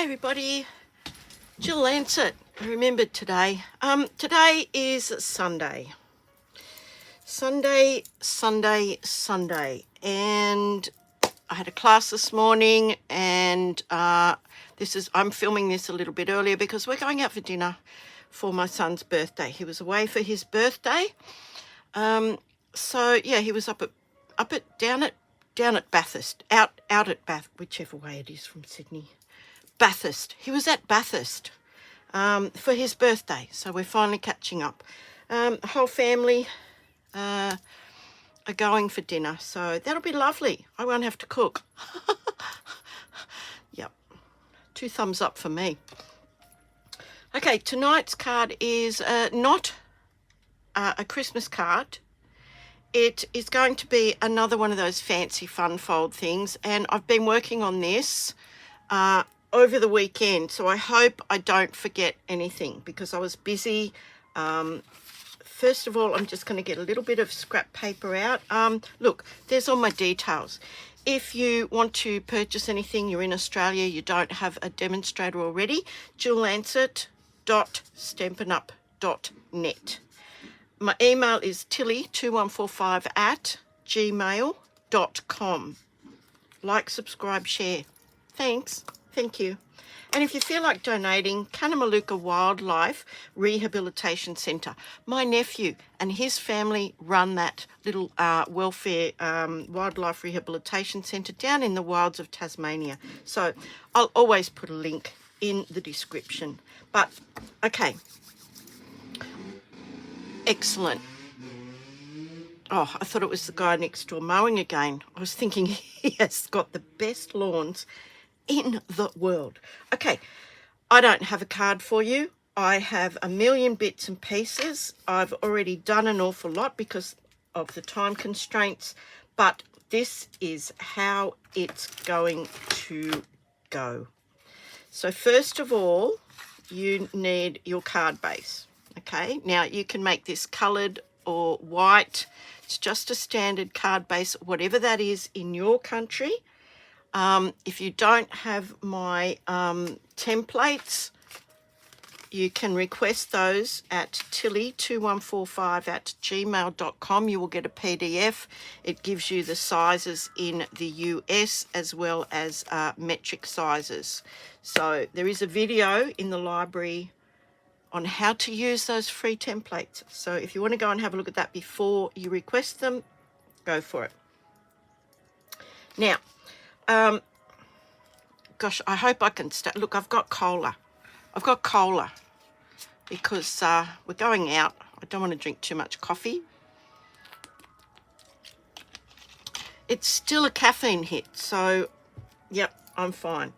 Hi everybody, Jill Lancet. I remembered today. Today is Sunday, and I had a class this morning, and I'm filming this a little bit earlier because we're going out for dinner for my son's birthday. He was away for his birthday, so yeah, he was down at Bathurst, out at Bath, whichever way it is from Sydney. Bathurst. He was at Bathurst for his birthday, so we're finally catching up. The whole family are going for dinner, so that'll be lovely. I won't have to cook. Yep, 2 thumbs up for me. Okay, tonight's card is not a Christmas card. It is going to be another one of those fancy fun fold things, and I've been working on this over the weekend, so I hope I don't forget anything because I was busy. First of all, I'm just going to get a little bit of scrap paper out. Look, there's all my details. If you want to purchase anything, you're in Australia, you don't have a demonstrator already, jilllancet.stampinup.net. My email is tilly2145@gmail.com. Like, subscribe, share. Thanks. Thank you. And if you feel like donating, Cunnamalooka Wildlife Rehabilitation Centre. My nephew and his family run that little welfare wildlife rehabilitation centre down in the wilds of Tasmania. So I'll always put a link in the description. But, okay. Excellent. Oh, I thought it was the guy next door mowing again. I was thinking he has got the best lawns in the world. Okay, I don't have a card for you. I have a million bits and pieces. I've already done an awful lot because of the time constraints, but this is how it's going to go. So first of all, you need your card base. Okay, now you can make this coloured or white. It's just a standard card base, whatever that is in your country. If you don't have my templates, you can request those at tilly2145@gmail.com. You will get a PDF. It gives you the sizes in the US as well as metric sizes. So there is a video in the library on how to use those free templates. So if you want to go and have a look at that before you request them, go for it. Now, gosh, I hope I can stay. Look, I've got cola because we're going out. I don't want to drink too much coffee. It's still a caffeine hit, so yep, I'm fine.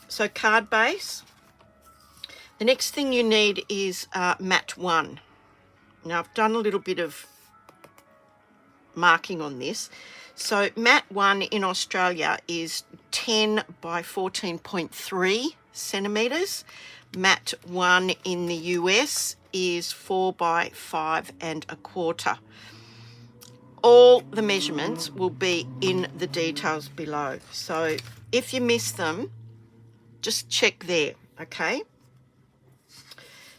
So card base. The next thing you need is mat 1. Now I've done a little bit of marking on this. So mat 1 in Australia is 10 by 14.3 centimetres. Mat 1 in the US is 4 by 5.25. All the measurements will be in the details below. So if you miss them, just check there, okay?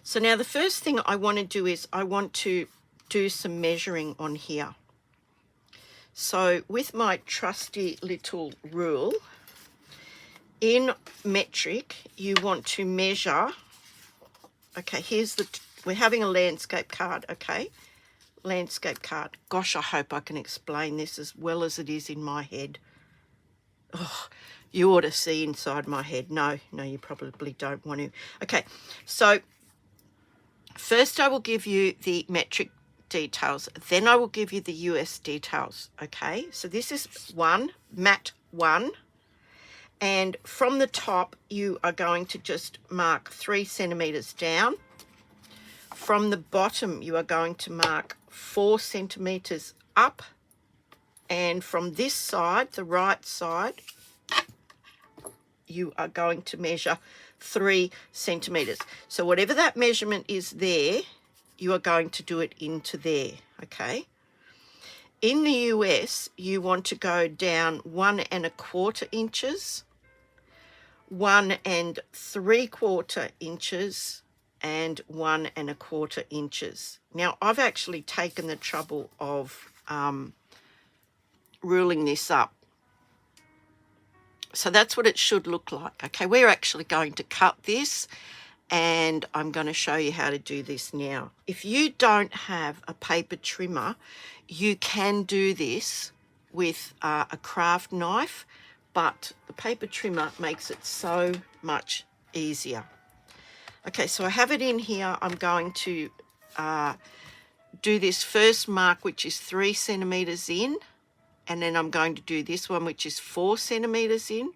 So now the first thing I want to do is I want to do some measuring on here. So with my trusty little rule, in metric, you want to measure, okay, we're having a landscape card, okay? Landscape card. Gosh, I hope I can explain this as well as it is in my head. Oh, you ought to see inside my head. No, you probably don't want to. Okay, so first I will give you the metric details, then I will give you the US details, okay? So this is mat 1, and from the top you are going to just mark 3 centimetres down. From the bottom you are going to mark 4 centimetres up, and from this side, the right side, you are going to measure 3 centimetres. So whatever that measurement is there, you are going to do it into there, okay? In the US, you want to go down 1 1/4 inches, 1 3/4 inches and 1 1/4 inches. Now, I've actually taken the trouble of ruling this up. So that's what it should look like. Okay, we're actually going to cut this, and I'm going to show you how to do this now. If you don't have a paper trimmer, you can do this with a craft knife, but the paper trimmer makes it so much easier. Okay, so I have it in here. I'm going to do this first mark, which is 3 centimeters in, and then I'm going to do this one, which is 4 centimeters in,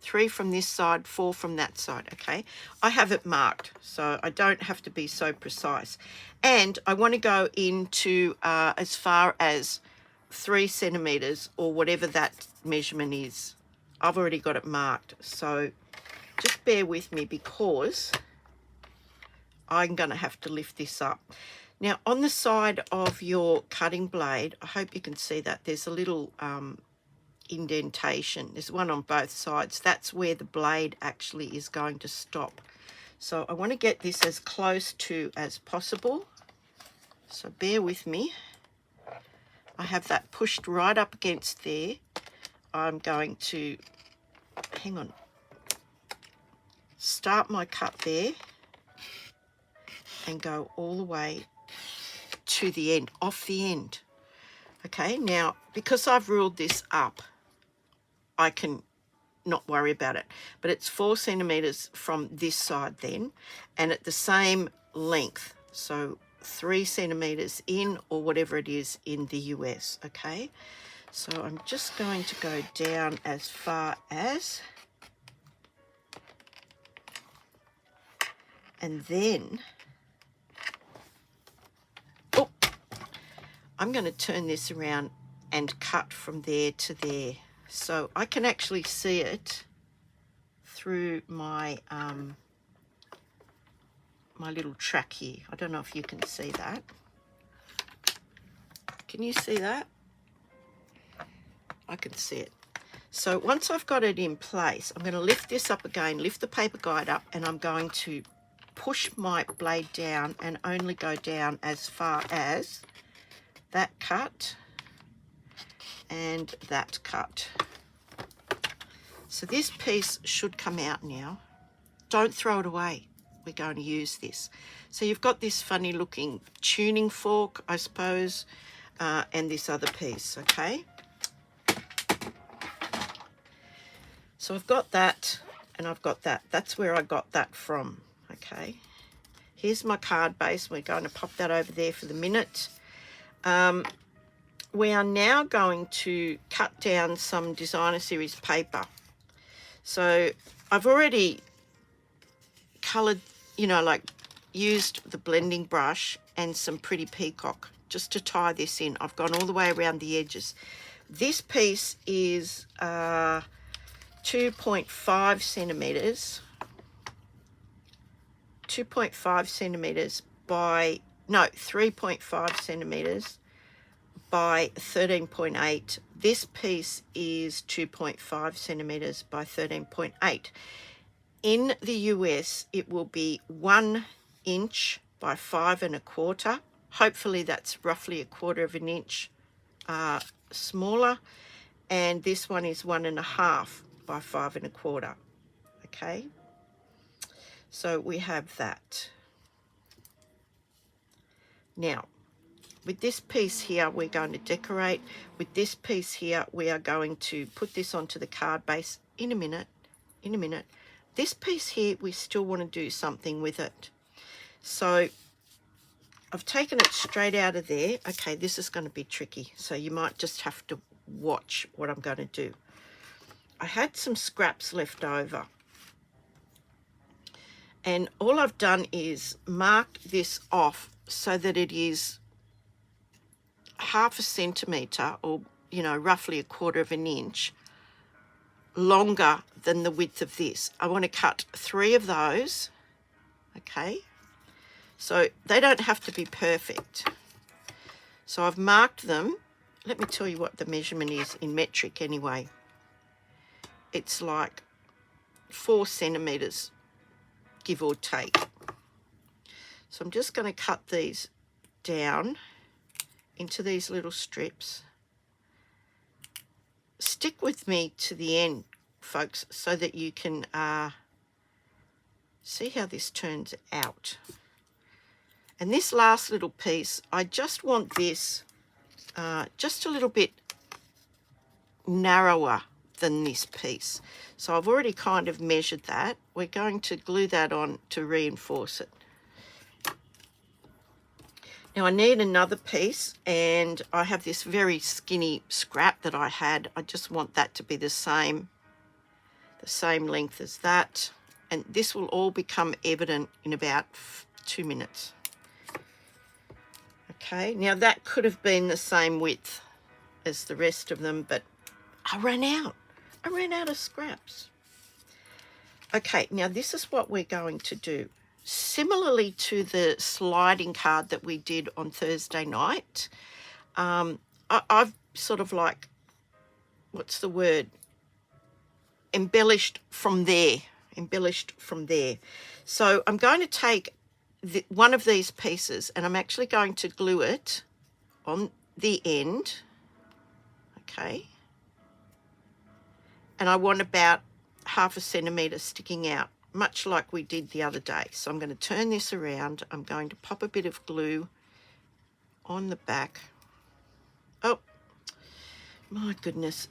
3 from this side, 4 from that side. Okay, I have it marked, so I don't have to be so precise. And I want to go into as far as 3 centimeters or whatever that measurement is. I've already got it marked, so just bear with me because I'm going to have to lift this up. Now, on the side of your cutting blade, I hope you can see that there's a little indentation. There's one on both sides. That's where the blade actually is going to stop. So I want to get this as close to as possible. So bear with me. I have that pushed right up against there. I'm going to, hang on, start my cut there and go all the way to the end, off the end. Okay, now because I've ruled this up, I can not worry about it, but it's 4 centimeters from this side then, and at the same length, so 3 centimeters in, or whatever it is in the US. Okay, so I'm just going to go down as far as, and then I'm going to turn this around and cut from there to there, so I can actually see it through my my little track here. I don't know if you can see that. Can you see that? I can see it. So once I've got it in place, I'm going to lift this up again, lift the paper guide up, and I'm going to push my blade down and only go down as far as that cut and that cut. So this piece should come out now. Don't throw it away. We're going to use this. So you've got this funny looking tuning fork, I suppose, and this other piece, okay? So I've got that and I've got that. That's where I got that from, okay? Here's my card base. We're going to pop that over there for the minute. We are now going to cut down some designer series paper. So I've already coloured, you know, like used the blending brush and some pretty peacock just to tie this in. I've gone all the way around the edges. This piece is 2.5 centimeters. 2.5 centimeters by, no, 3.5 centimeters by 13.8. This piece is 2.5 centimeters by 13.8. In the US, it will be 1 inch by 5 1/4. Hopefully that's roughly 1/4 of an inch smaller. And this one is 1 1/2 by 5 1/4. Okay. So we have that. Now, with this piece here, we're going to decorate. With this piece here, we are going to put this onto the card base in a minute. In a minute. This piece here, we still want to do something with it. So I've taken it straight out of there. Okay, this is going to be tricky, so you might just have to watch what I'm going to do. I had some scraps left over, and all I've done is mark this off so that it is 1/2 centimetre, or, you know, roughly 1/4 of an inch longer than the width of this. I want to cut 3 of those, okay? So they don't have to be perfect. So I've marked them. Let me tell you what the measurement is in metric anyway. It's like 4 centimetres, give or take. So I'm just going to cut these down into these little strips. Stick with me to the end, folks, so that you can see how this turns out. And this last little piece, I just want this just a little bit narrower than this piece. So I've already kind of measured that. We're going to glue that on to reinforce it. Now I need another piece, and I have this very skinny scrap that I had. I just want that to be the same length as that. And this will all become evident in about 2 minutes. Okay, now that could have been the same width as the rest of them, but I ran out. I ran out of scraps. Okay, now this is what we're going to do. Similarly to the sliding card that we did on Thursday night, I've sort of like, what's the word? Embellished from there. So I'm going to take one of these pieces, and I'm actually going to glue it on the end. Okay. And I want about 1/2 centimetre sticking out, much like we did the other day. So I'm going to turn this around. I'm going to pop a bit of glue on the back. Oh, my goodness.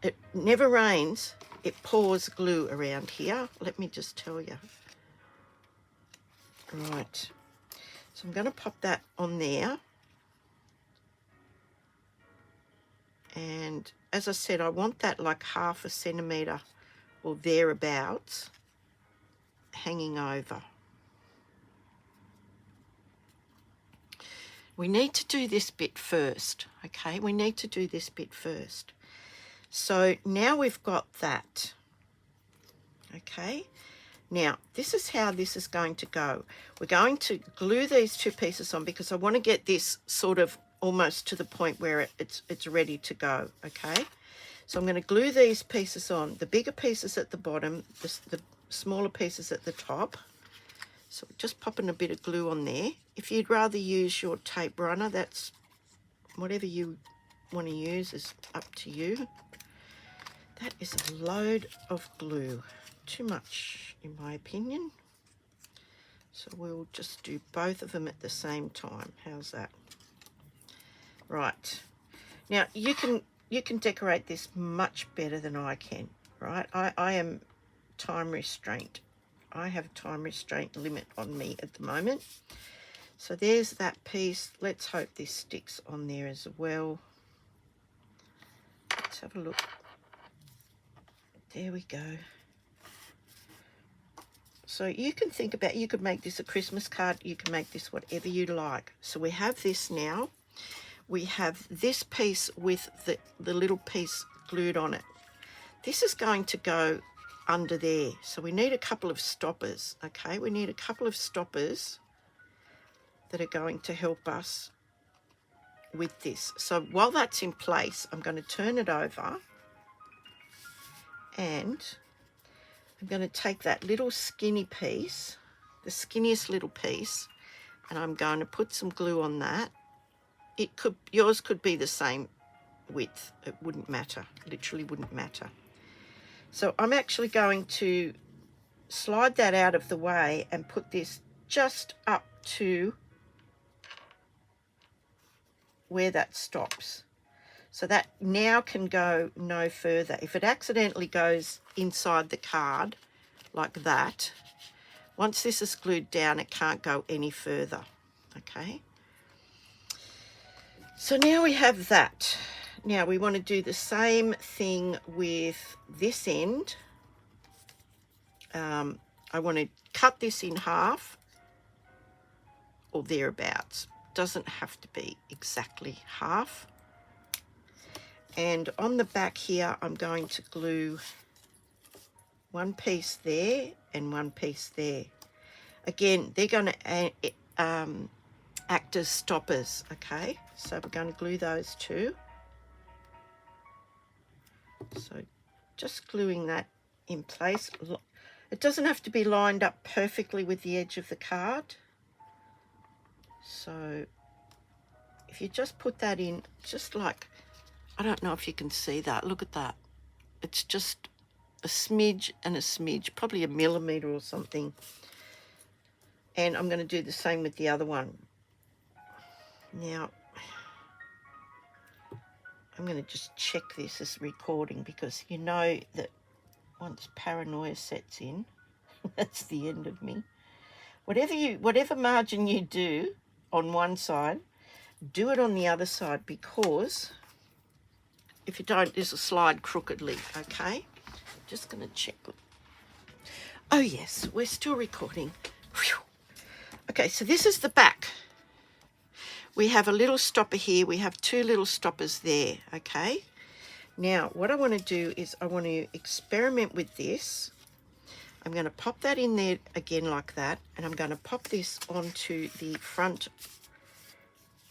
It never rains. It pours glue around here. Let me just tell you. Right. So I'm going to pop that on there. And as I said, I want that like 1/2 centimetre or thereabouts hanging over. We need to do this bit first, okay? We need to do this bit first. So now we've got that, okay? Now, this is how this is going to go. We're going to glue these 2 pieces on because I want to get this sort of almost to the point where it's ready to go, okay? So I'm going to glue these pieces on, the bigger pieces at the bottom, the smaller pieces at the top. So just popping a bit of glue on there. If you'd rather use your tape runner, that's whatever you want to use is up to you. That is a load of glue. Too much, in my opinion. So we'll just do both of them at the same time. How's that? Right. Now, you can decorate this much better than I can, right? I am time restraint. I have a time restraint limit on me at the moment. So there's that piece. Let's hope this sticks on there as well. Let's have a look. There we go. So you can think about, you could make this a Christmas card. You can make this whatever you like. So we have this now. We have this piece with the little piece glued on it. This is going to go under there. So we need a couple of stoppers, okay? We need a couple of stoppers that are going to help us with this. So while that's in place, I'm going to turn it over and I'm going to take that little skinny piece, the skinniest little piece, and I'm going to put some glue on that. Yours could be the same width. It wouldn't matter. Literally wouldn't matter. So I'm actually going to slide that out of the way and put this just up to where that stops. So that now can go no further. If it accidentally goes inside the card like that, once this is glued down, it can't go any further, okay? So now we have that. Now we want to do the same thing with this end. I want to cut this in half or thereabouts. Doesn't have to be exactly half. And on the back here, I'm going to glue one piece there and one piece there. Again, they're going to act as stoppers, okay? So we're going to glue those two. So just gluing that in place. It doesn't have to be lined up perfectly with the edge of the card. So if you just put that in, just like, I don't know if you can see that. Look at that. It's just a smidge and a smidge, probably a millimetre or something. And I'm going to do the same with the other one. Now, I'm going to just check this as recording, because you know that once paranoia sets in, that's the end of me. Whatever margin you do on one side, do it on the other side, because if you don't, this will slide crookedly, okay? Just going to check. Oh yes, we're still recording. Whew. Okay, so this is the back. We have a little stopper here. We have two little stoppers there, okay? Now, what I want to do is I want to experiment with this. I'm going to pop that in there again like that, and I'm going to pop this onto the front.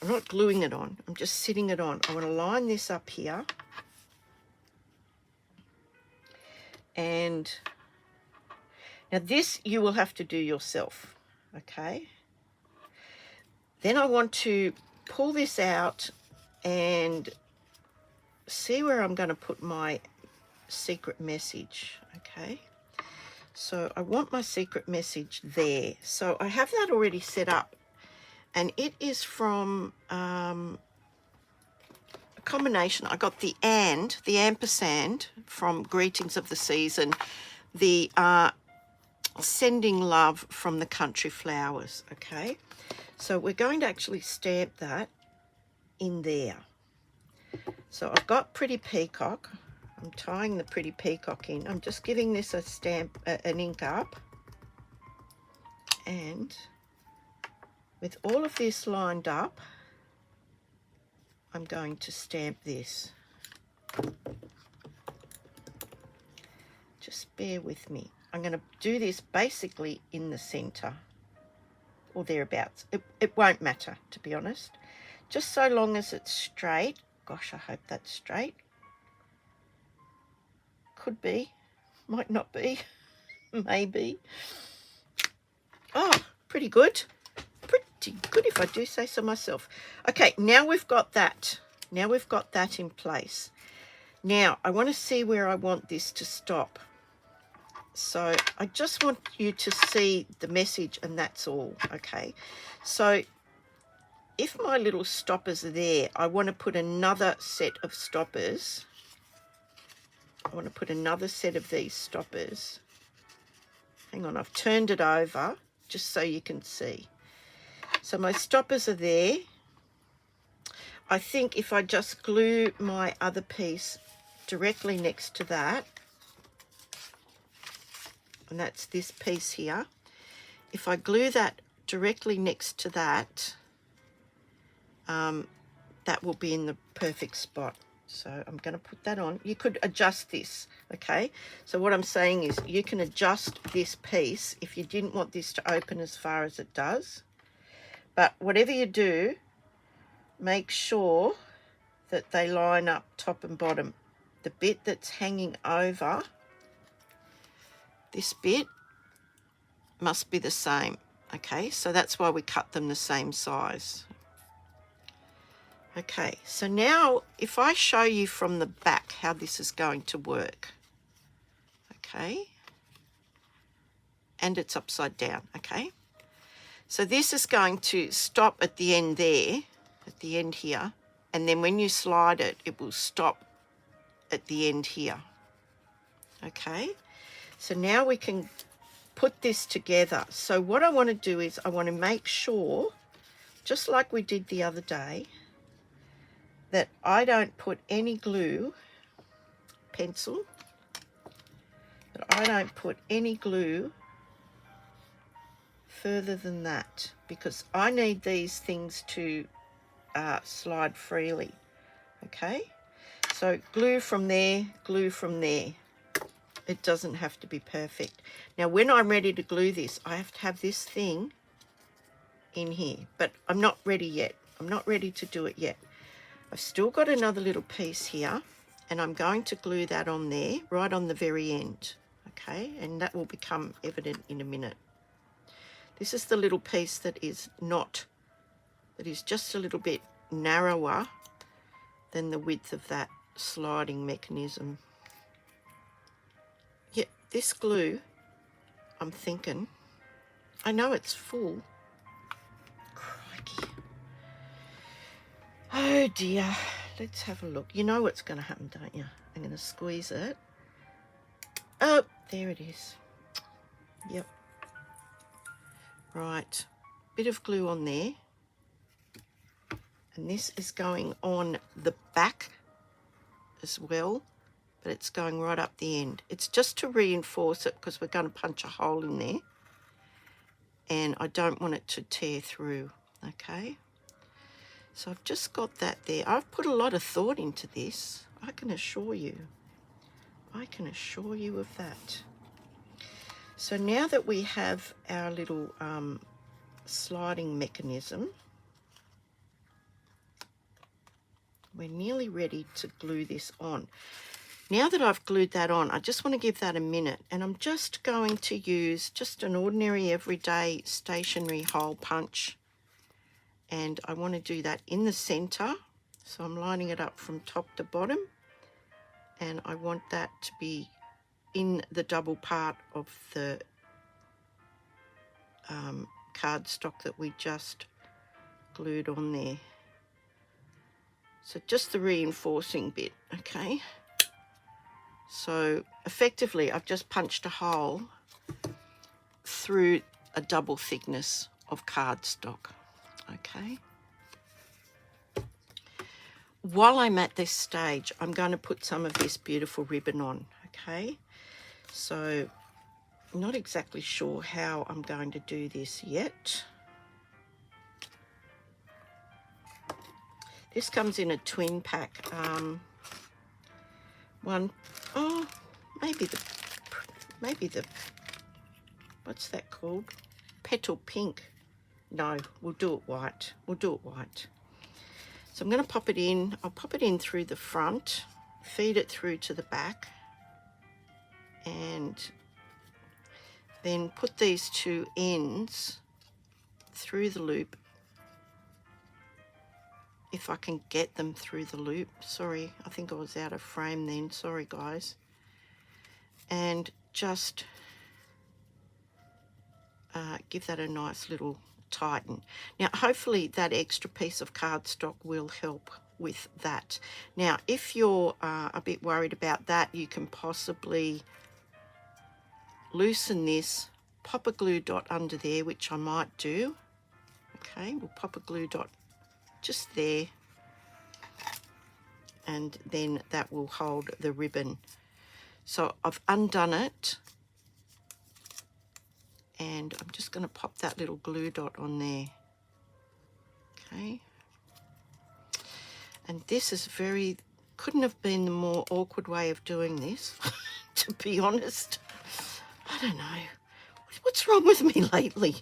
I'm not gluing it on. I'm just sitting it on. I want to line this up here. And now this you will have to do yourself, okay? Then I want to pull this out and see where I'm going to put my secret message, okay? So I want my secret message there. So I have that already set up, and it is from a combination. I got the ampersand from Greetings of the Season, the Sending Love from the Country Flowers, okay? So we're going to actually stamp that in there. So I've got Pretty Peacock. I'm tying the Pretty Peacock in. I'm just giving this a stamp, an ink up. And with all of this lined up, I'm going to stamp this. Just bear with me. I'm going to do this basically in the center or thereabouts. It won't matter, to be honest. Just so long as it's straight. Gosh, I hope that's straight. Could be, might not be, maybe. Oh, pretty good. Pretty good if I do say so myself. Okay, now we've got that. Now we've got that in place. Now, I want to see where I want this to stop. So I just want you to see the message, and that's all, okay? So if my little stoppers are there, I want to put another set of stoppers. I want to put another set of these stoppers. Hang on, I've turned it over just so you can see. So my stoppers are there. I think if I just glue my other piece directly next to that, and that's this piece here, if I glue that directly next to that, that will be in the perfect spot. So I'm going to put that on. You could adjust this, okay? So what I'm saying is you can adjust this piece if you didn't want this to open as far as it does. But whatever you do, make sure that they line up top and bottom. The bit that's hanging over, this bit, must be the same, okay? So that's why we cut them the same size. Okay, so now if I show you from the back how this is going to work, okay? And it's upside down, okay? So this is going to stop at the end there, at the end here, and then when you slide it, it will stop at the end here, okay? So now we can put this together. So what I want to do is I want to make sure, just like we did the other day, that I don't put any glue, pencil, that I don't put any glue further than that, because I need these things to slide freely, okay? So glue from there, glue from there. It doesn't have to be perfect. Now, when I'm ready to glue this, I have to have this thing in here, but I'm not ready yet. I'm not ready to do it yet. I've still got another little piece here, and I'm going to glue that on there, right on the very end, okay, and that will become evident in a minute. This is the little piece that is just a little bit narrower than the width of that sliding mechanism. Yeah, this glue, I'm thinking, I know it's full. Crikey. Oh dear. Let's have a look. You know what's going to happen, don't you? I'm going to squeeze it. Oh, there it is. Yep. Right. Bit of glue on there. And this is going on the back as well, but it's going right up the end. It's just to reinforce it because we're going to punch a hole in there. And I don't want it to tear through, okay? So I've just got that there. I've put a lot of thought into this, I can assure you. I can assure you of that. So now that we have our little sliding mechanism, we're nearly ready to glue this on. Now that I've glued that on, I just want to give that a minute, and I'm just going to use just an ordinary everyday stationary hole punch, and I want to do that in the center. So I'm lining it up from top to bottom, and I want that to be in the double part of the cardstock that we just glued on there. So just the reinforcing bit, okay? So effectively I've just punched a hole through a double thickness of cardstock, okay? While I'm at this stage, I'm going to put some of this beautiful ribbon on, okay? So I'm not exactly sure how I'm going to do this yet. This comes in a twin pack. Maybe the, what's that called? Petal pink. No, we'll do it white. We'll do it white. So I'm going to pop it in. I'll pop it in through the front, feed it through to the back, and then put these two ends through the loop. If I can get them through the loop. Sorry, I think I was out of frame then. Sorry, guys. And just give that a nice little tighten. Now, hopefully that extra piece of cardstock will help with that. Now, if you're a bit worried about that, you can possibly loosen this, pop a glue dot under there, which I might do. Okay, we'll pop a glue dot just there, and then that will hold the ribbon. So I've undone it, and I'm just going to pop that little glue dot on there. Okay, and this is couldn't have been the more awkward way of doing this, to be honest. I don't know, what's wrong with me lately?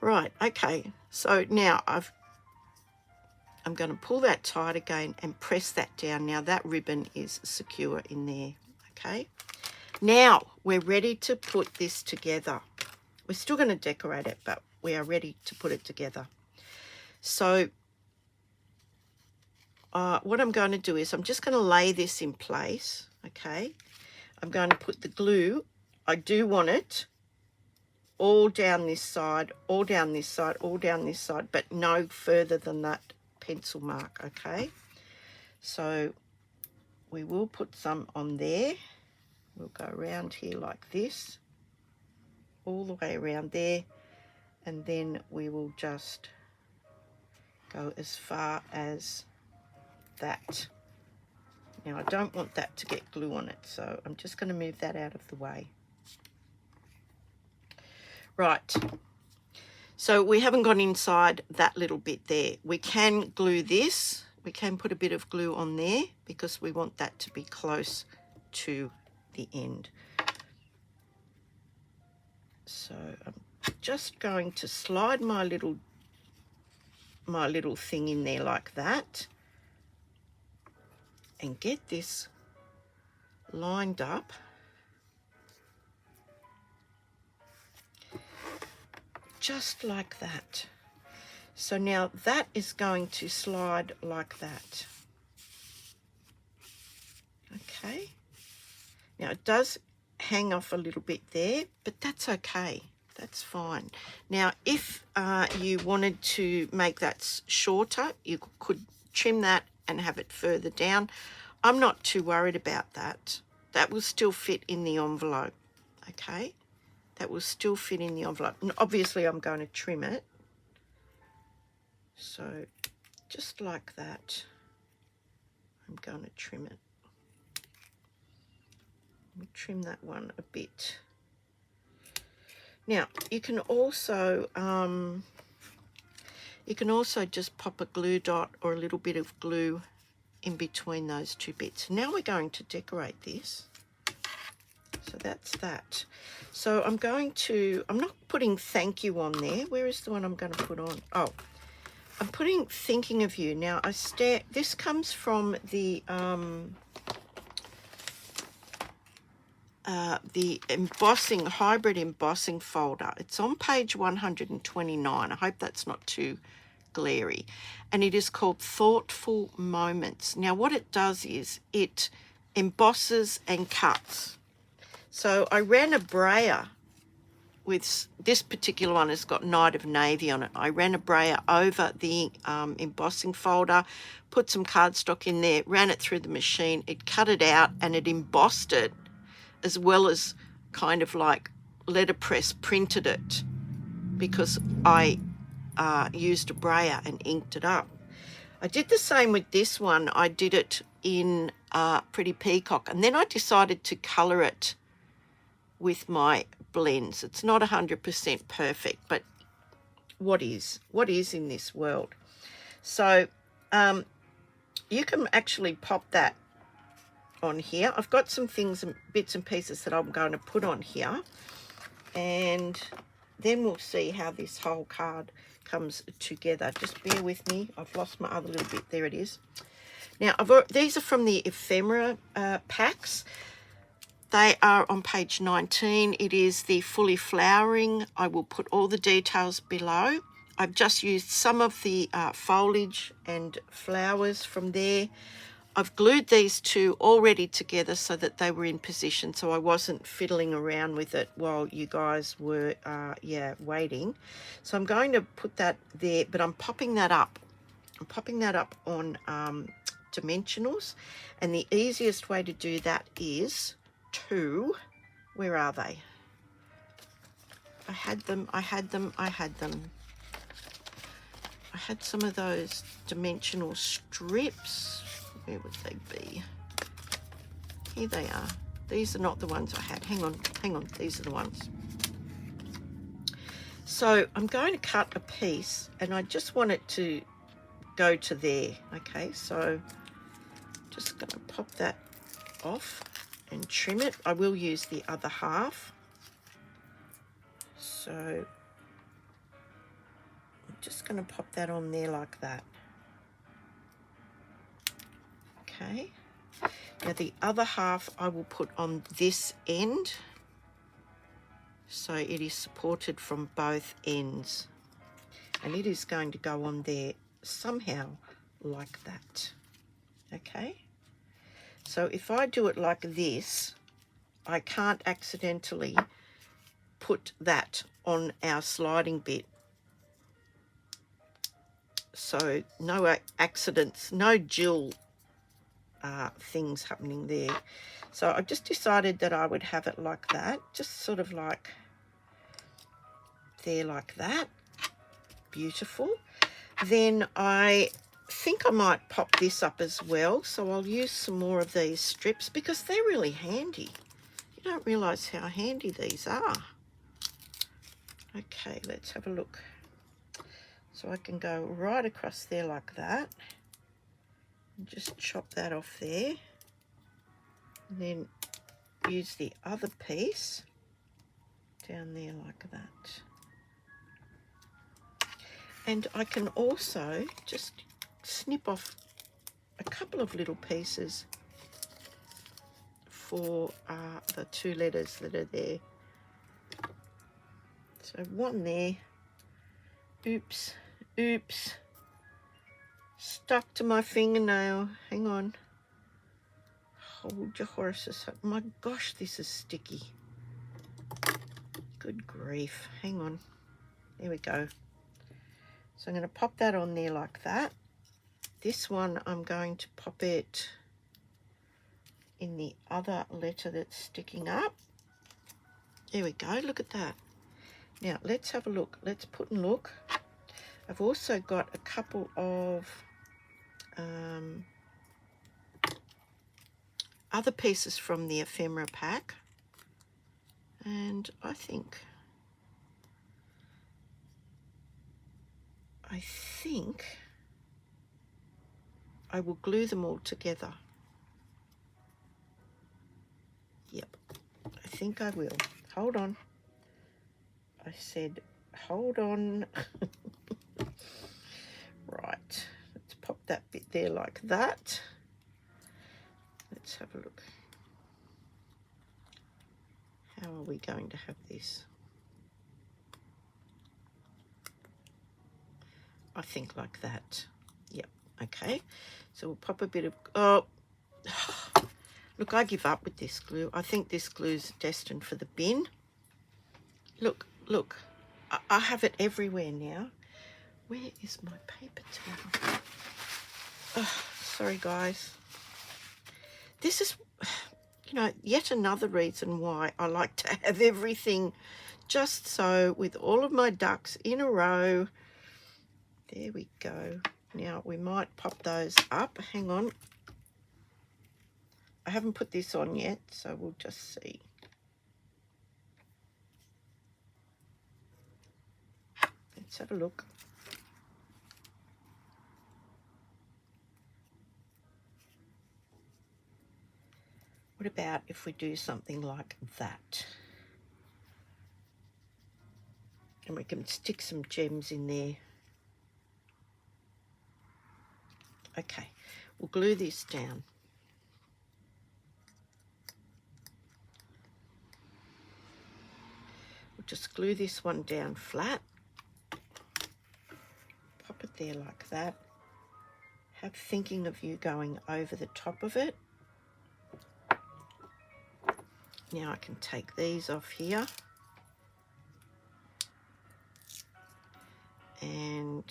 Right, okay, so now I'm going to pull that tight again and press that down. Now that ribbon is secure in there, okay? Now we're ready to put this together. We're still going to decorate it, but we are ready to put it together. So what I'm going to do is I'm just going to lay this in place, okay? I'm going to put the glue. I do want it all down this side, all down this side, all down this side, but no further than that pencil mark, okay? So we will put some on there. We'll go around here like this, all the way around there, and then we will just go as far as that. Now I don't want that to get glue on it, so I'm just going to move that out of the way. Right, so we haven't gone inside that little bit there. We can glue this. We can put a bit of glue on there because we want that to be close to the end. So I'm just going to slide my little thing in there like that and get this lined up just like that. So now that is going to slide like that. Okay. Now it does hang off a little bit there, but that's okay. That's fine. Now, if you wanted to make that shorter, you could trim that and have it further down. I'm not too worried about that. That will still fit in the envelope, okay? That will still fit in the envelope. And obviously, I'm going to trim it. So, just like that, I'm going to trim it. Let me trim that one a bit. Now, you can also just pop a glue dot or a little bit of glue in between those two bits. Now we're going to decorate this. So that's that. So I'm not putting thank you on there. Where is the one I'm going to put on? Oh, I'm putting thinking of you. Now, this comes from the embossing, hybrid embossing folder. It's on page 129. I hope that's not too glary. And it is called Thoughtful Moments. Now what it does is it embosses and cuts. So I ran a brayer with this particular one. Has got Night of Navy on it. I ran a brayer over the embossing folder, put some cardstock in there, ran it through the machine. It cut it out and it embossed it, as well as kind of like letterpress printed it, because I used a brayer and inked it up. I did the same with this one. I did it in Pretty Peacock, and then I decided to colour it with my blends. It's not 100% perfect, but what is in this world? So you can actually pop that on here. I've got some things and bits and pieces that I'm going to put on here, and then we'll see how this whole card comes together. Just bear with me. I've lost my other little bit. There it is. Now, these are from the ephemera packs. They are on page 19. It is the fully flowering. I will put all the details below. I've just used some of the foliage and flowers from there. I've glued these two already together so that they were in position, so I wasn't fiddling around with it while you guys were waiting. So I'm going to put that there, but I'm popping that up. I'm popping that up on dimensionals, and the easiest way to do that is to, where are they? I had some of those dimensional strips. Where would they be? Here they are. These are not the ones I had. Hang on. These are the ones. So I'm going to cut a piece, and I just want it to go to there. Okay, so just going to pop that off and trim it. I will use the other half. So I'm just going to pop that on there like that. Okay, now the other half I will put on this end, so it is supported from both ends, and it is going to go on there somehow like that. Okay, so if I do it like this, I can't accidentally put that on our sliding bit. So no accidents, no Jill things happening there. So I just decided that I would have it like that, just sort of like there, like that. Beautiful. Then I think I might pop this up as well, so I'll use some more of these strips because they're really handy. You don't realize how handy these are. Okay, let's have a look. So I can go right across there like that. Just chop that off there, and then use the other piece down there like that. And I can also just snip off a couple of little pieces for the two letters that are there. So one there Oops, oops. Stuck to my fingernail. Hang on. Hold your horses. My gosh, this is sticky. Good grief. Hang on. There we go. So I'm going to pop that on there like that. This one I'm going to pop it in the other letter that's sticking up. There we go. Look at that. Now let's have a look. Let's put and look. I've also got a couple of other pieces from the ephemera pack, and I think I will glue them all together. Yep, I think I will. Hold on. I said hold on. Right, let's pop that bit there like that. Let's have a look. How are we going to have this? I think like that. Yep, okay. So we'll pop a bit of, oh, look, I give up with this glue. I think this glue's destined for the bin. Look, look, I have it everywhere now. Where is my paper towel? Oh, sorry, guys. This is, you know, yet another reason why I like to have everything just so, with all of my ducks in a row. There we go. Now we might pop those up. Hang on. I haven't put this on yet, so we'll just see. Let's have a look. What about if we do something like that? And we can stick some gems in there. Okay, we'll glue this down. We'll just glue this one down flat. Pop it there like that. Have thinking of you going over the top of it. Now I can take these off here. And,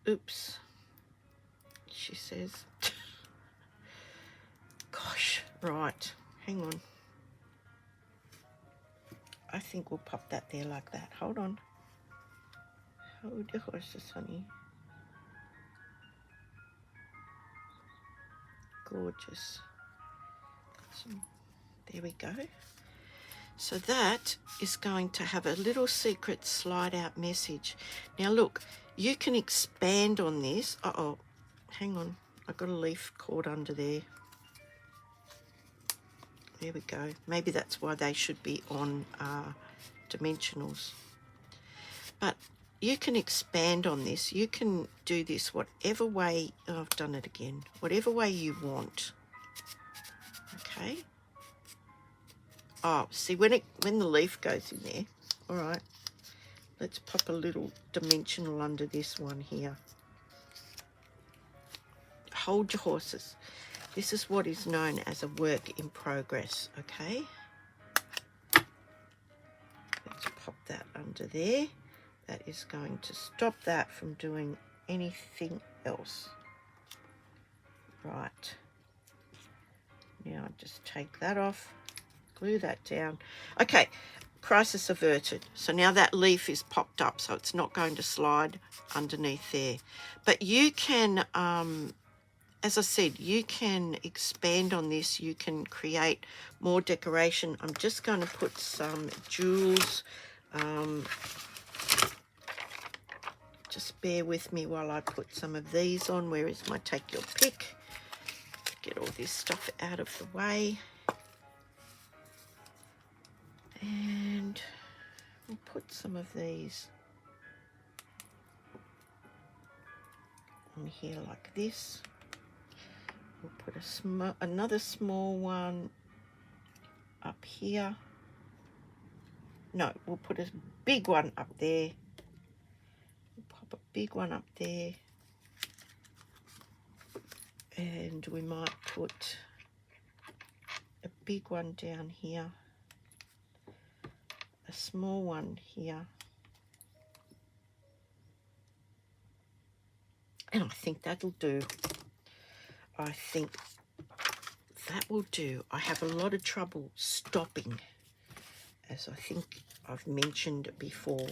oops, she says. Gosh, right, hang on. I think we'll pop that there like that. Hold on. Hold your horses, honey. Gorgeous. There we go. So that is going to have a little secret slide out message. Now look, you can expand on this. Uh-oh, hang on. I've got a leaf cord under there. There we go. Maybe that's why they should be on dimensionals. But you can expand on this. You can do this whatever way, oh, I've done it again, whatever way you want. Okay. Oh, see, when the leaf goes in there, all right, let's pop a little dimensional under this one here. Hold your horses. This is what is known as a work in progress, okay? Let's pop that under there. That is going to stop that from doing anything else. Right. Now just take that off, glue that down. Okay, crisis averted. So now that leaf is popped up, so it's not going to slide underneath there. But you can, as I said, you can expand on this. You can create more decoration. I'm just going to put some jewels. Just bear with me while I put some of these on. Where is my take your pick? Get all this stuff out of the way. And we'll put some of these on here like this. We'll put another small one up here. No, we'll put a big one up there. pop a big one up there. And we might put a big one down here, a small one here. And I think that'll do. I think that will do. I have a lot of trouble stopping, as I think I've mentioned before.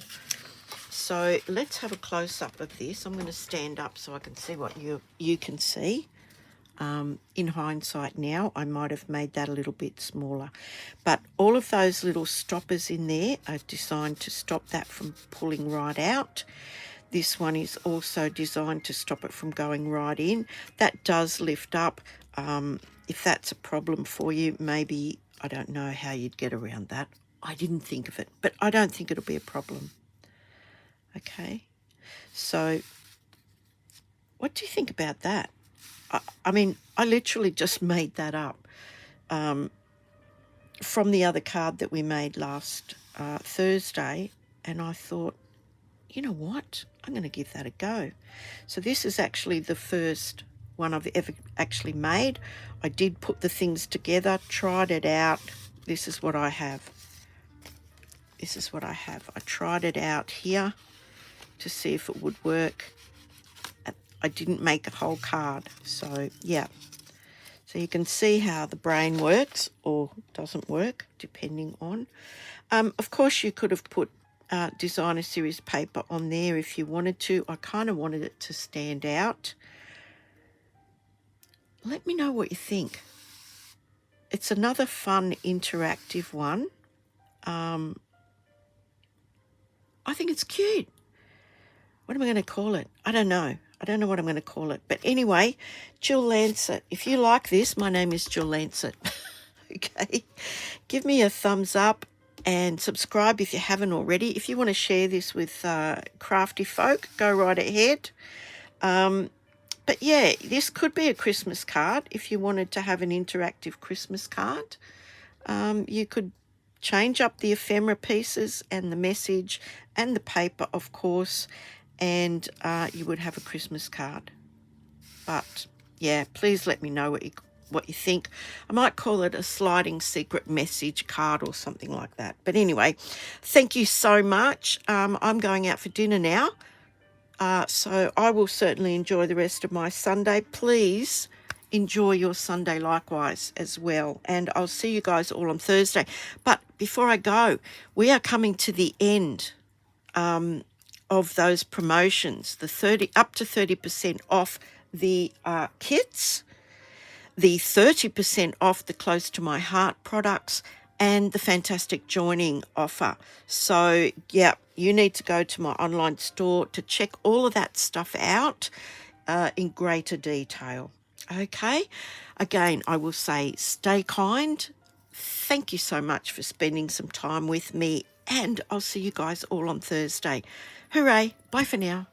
So let's have a close-up of this. I'm going to stand up so I can see what you can see. In hindsight now, I might have made that a little bit smaller. But all of those little stoppers in there are designed to stop that from pulling right out. This one is also designed to stop it from going right in. That does lift up. If that's a problem for you, maybe, I don't know how you'd get around that. I didn't think of it, but I don't think it'll be a problem. Okay, so what do you think about that? I mean, I literally just made that up from the other card that we made last Thursday, and I thought, you know what? I'm going to give that a go. So this is actually the first one I've ever actually made. I did put the things together, tried it out. This is what I have. This is what I have. I tried it out here to see if it would work. I didn't make a whole card, so yeah. So you can see how the brain works or doesn't work, depending on. Of course, you could have put designer series paper on there if you wanted to. I kind of wanted it to stand out. Let me know what you think. It's another fun, interactive one. I think it's cute. What am I going to call it? I don't know. I don't know what I'm going to call it. But anyway, Jill Lancet. If you like this, my name is Jill Lancet. Okay. Give me a thumbs up and subscribe if you haven't already. If you want to share this with crafty folk, go right ahead. But yeah, this could be a Christmas card. If you wanted to have an interactive Christmas card, you could change up the ephemera pieces and the message and the paper, of course, and you would have a Christmas card. But yeah, please let me know what you think. I might call it a sliding secret message card or something like that. But anyway, thank you so much. I'm going out for dinner now, so I will certainly enjoy the rest of my Sunday. Please enjoy your Sunday likewise as well, and I'll see you guys all on Thursday. But before I go, we are coming to the end of those promotions, the up to 30% off the kits, the 30% off the Close to My Heart products, and the fantastic joining offer. So yeah, you need to go to my online store to check all of that stuff out in greater detail. Okay, again, I will say stay kind. Thank you so much for spending some time with me, and I'll see you guys all on Thursday. Hooray, bye for now.